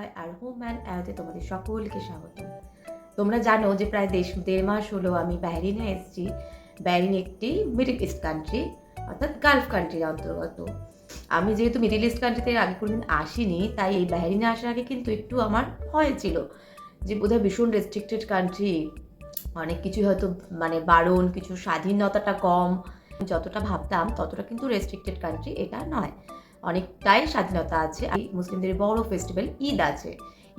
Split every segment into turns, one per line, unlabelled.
Joy R home and অ্যাওতে তোমাদের সকলকে স্বাগত। তোমরা জানো যে প্রায় 1.5 মাস হলো আমি বাহরিনে এসেছি। বাহরিন একটি মিডল ইস্ট কান্ট্রি, অর্থাৎ গালফ কান্ট্রির অন্তর্গত। আমি যেহেতু মিডল ইস্ট কান্ট্রিতে আগে কোনোদিন আসিনি, তাই এই বাহরিনে আসার আগে কিন্তু একটু আমার ভয় ছিল যে বোধহয় ভীষণ রেস্ট্রিক্টেড কান্ট্রি, অনেক কিছুই হয়তো বারণ, কিছু স্বাধীনতাটা কম। যতটা ভাবতাম ততটা কিন্তু রেস্ট্রিক্টেড কান্ট্রি এটা নয়, অনেকটাই স্বাধীনতা আছে। মুসলিমদের বড় ফেস্টিভ্যাল ঈদ আছে।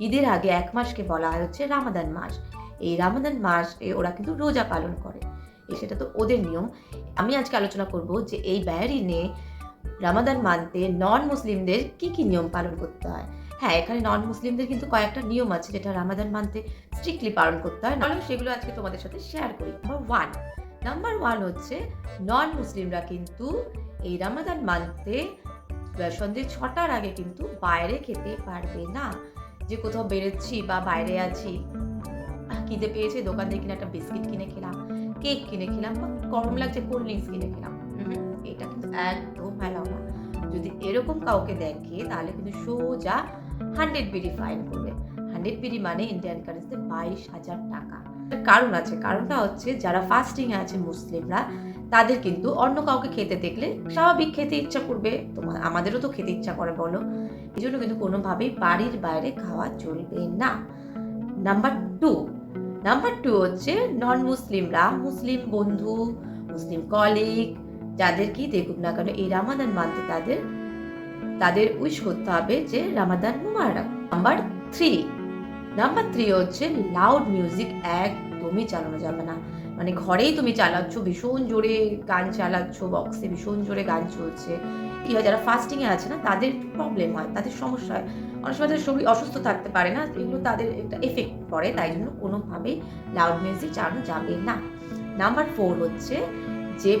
ঈদের আগে 1 মাসকে বলা হয় হচ্ছে রামাদান মাস। এই রামাদান মাসে ওরা কিন্তু রোজা পালন করে, সেটা তো ওদের নিয়ম। আমি আজকে আলোচনা করব যে এই বাহরিনে রামাদান মানতে নন মুসলিমদের কি কি নিয়ম পালন করতে হয়। হ্যাঁ, এখানে নন মুসলিমদের কিন্তু কয়েকটা নিয়ম আছে যেটা রামাদান মানতে স্ট্রিক্টলি পালন করতে হয়। নাহলে সেগুলো আজকে তোমাদের সাথে শেয়ার করি। নাম্বার ওয়ান হচ্ছে নন মুসলিমরা কিন্তু এই রামাদান মানতে সন্ধ্যে 6টার আগে কিন্তু বাইরে খেতে পারবে না। যে কোথাও বেরোচ্ছি বা বাইরে আছি, খিদে পেয়েছে, দোকান থেকে কিনে একটা বিস্কিট কিনে খেলাম, কেক কিনে খেলাম, বা গরম লাগছে কোল্ড ড্রিঙ্কস কিনে খেলাম, এটা কিন্তু একদম অ্যালাউ না। যদি এরকম কাউকে দেখে তাহলে কিন্তু সোজা 100 বিডি ফাইন করবে। 100 বিডি মানে ইন্ডিয়ান কারেন্সিতে 22,000 টাকা। কারণ আছে, কারণটা হচ্ছে যারা ফাস্টিং এ আছে মুসলিমরা, তাদের কিন্তু অন্য কাউকে খেতে দেখলে স্বাভাবিক খেতে ইচ্ছা করবে, আমাদেরও তো খেতে ইচ্ছা করে বলো। এই জন্য কিন্তু কোনোভাবেই বাড়ির বাইরে খাওয়া চলবে না। নাম্বার টু হচ্ছে নন মুসলিমরা, মুসলিম বন্ধু, মুসলিম কলিগ যাদেরকেই দেখুক না কেন এই রামাদান মানতে তাদের উইশ করতে হবে যে রামাদান মুবারক। নাম্বার থ্রি হচ্ছে লাউড মিউজিক একদমই চালানো যাবে না। ঘরেই তুমি চালাচ্ছ, ভীষণ জোরে গান চালাচ্ছ, বক্সে ভীষণ জোরে গান চলছে, কি হয় যারা ফাস্টিং এ আছে না তাদের প্রবলেম হয়, তাদের সমস্যা হয়, অনেক সময় তাদের শরীর অসুস্থ থাকতে পারে না, এগুলো তাদের একটা এফেক্ট পড়ে, তাই জন্য কোনোভাবেই লাউড মিউজিক চালানো যাবে না। নাম্বার 4 হচ্ছে যে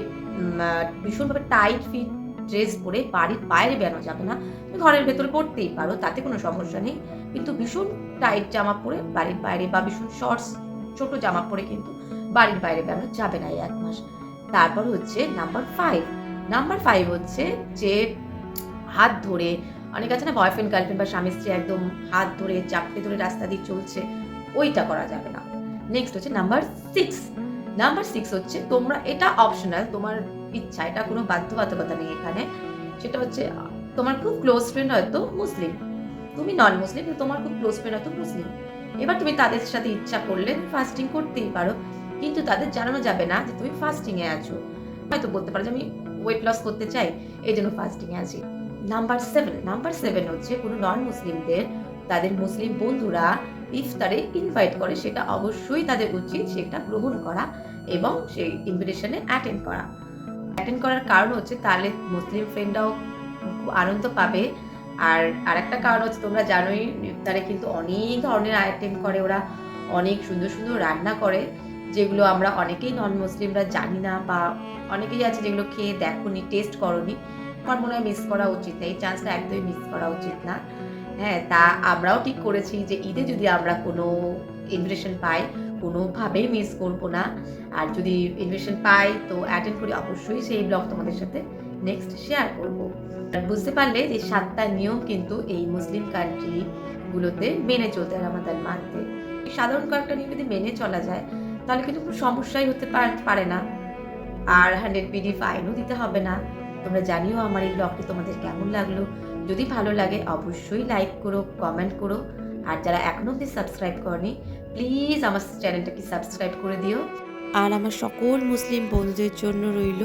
ভীষণভাবে টাইট ফিট ড্রেস পরে বাড়ির বাইরে বেরোনো যাবে না। তুমি ঘরের ভেতরে পড়তেই পারো, তাতে কোনো সমস্যা নেই, কিন্তু ভীষণ টাইট জামা পরে বাড়ির বাইরে বা ভীষণ শর্টস ছোট জামা পরে কিন্তু বাড়ির বাইরে বেরোনো যাবে না এই 1 মাস। তারপর হচ্ছে নাম্বার 5 হচ্ছে যে হাত ধরে, অনেক আছে না বয়ফ্রেন্ড গার্লফ্রেন্ড বা স্বামী স্ত্রী একদম হাত ধরে চাপটে ধরে রাস্তা দিয়ে চলছে, ওইটা করা যাবে না। নেক্সট হচ্ছে নাম্বার 6 হচ্ছে তোমরা, এটা অপশনাল, তোমার ইচ্ছা, এটা কোনো বাধ্যবাধকতা নেই এখানে। সেটা হচ্ছে তোমার খুব ক্লোজ ফ্রেন্ড হয়তো মুসলিম, তুমি নন মুসলিম, তোমার খুব ক্লোজ ফ্রেন্ড হয়তো মুসলিম, এবার তুমি তাদের সাথে ইচ্ছা করলে ফাস্টিং করতেই পারো, কিন্তু তাদের জানানো যাবে না যে তুমি ফাস্টিং এ আছো। হয়তো বলতে পারো যে আমি ওয়েট লস করতে চাই, এই জন্য ফাস্টিং এ আছি। নাম্বার 7 হচ্ছে কোনো নন মুসলিমদের তাদের মুসলিম বন্ধুরা ইফতারে ইনভাইট করে, সেটা অবশ্যই তাদের উচিত সেটা গ্রহণ করা এবং সেই ইনভিটেশনে অ্যাটেন্ড করার কারণ হচ্ছে তাহলে মুসলিম ফ্রেন্ডরাও খুব আনন্দ পাবে। আর আরেকটা কারণ হচ্ছে তোমরা জানোই ইফতারে কিন্তু অনেক ধরনের আইটেম করে ওরা, অনেক সুন্দর সুন্দর রান্না করে, যেগুলো আমরা অনেকেই নন মুসলিমরা জানি না, বা অনেকেই আছে যেগুলো খেয়ে দেখোনি, টেস্ট করোনি। আমার মনে হয় মিস করা উচিত না, এই চান্সটা একদমই মিস করা উচিত না। হ্যাঁ, তা আমরাও ঠিক করেছি যে ঈদে যদি আমরা কোনো ইনভিটেশন পাই কোনোভাবেই মিস করবো না, আর যদি ইনভিটেশন পাই তো অ্যাটেন্ড করি, অবশ্যই সেই ব্লগ তোমাদের সাথে নেক্সট শেয়ার করবো। বুঝতে পারলে যে 7টা নিয়ম কিন্তু এই মুসলিম কান্ট্রিগুলোতে মেনে চলতে হয় রামাদান মানতে। সাধারণ কয়েকটা নিয়ম যদি মেনে চলা যায় তাহলে কিন্তু কোনো সমস্যাই হতে পারে না, আর 100 বিডি ফাইনও দিতে হবে না। তোমরা জানিও আমার এই ব্লগটি তোমাদের কেমন লাগলো। যদি ভালো লাগে অবশ্যই লাইক করো, কমেন্ট করো, আর যারা এখনো অবধি সাবস্ক্রাইব করনি প্লিজ আমার চ্যানেলটাকে সাবস্ক্রাইব করে দিও।
আর আমার সকল মুসলিম বন্ধুদের জন্য রইল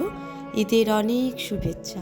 ঈদের অনেক শুভেচ্ছা।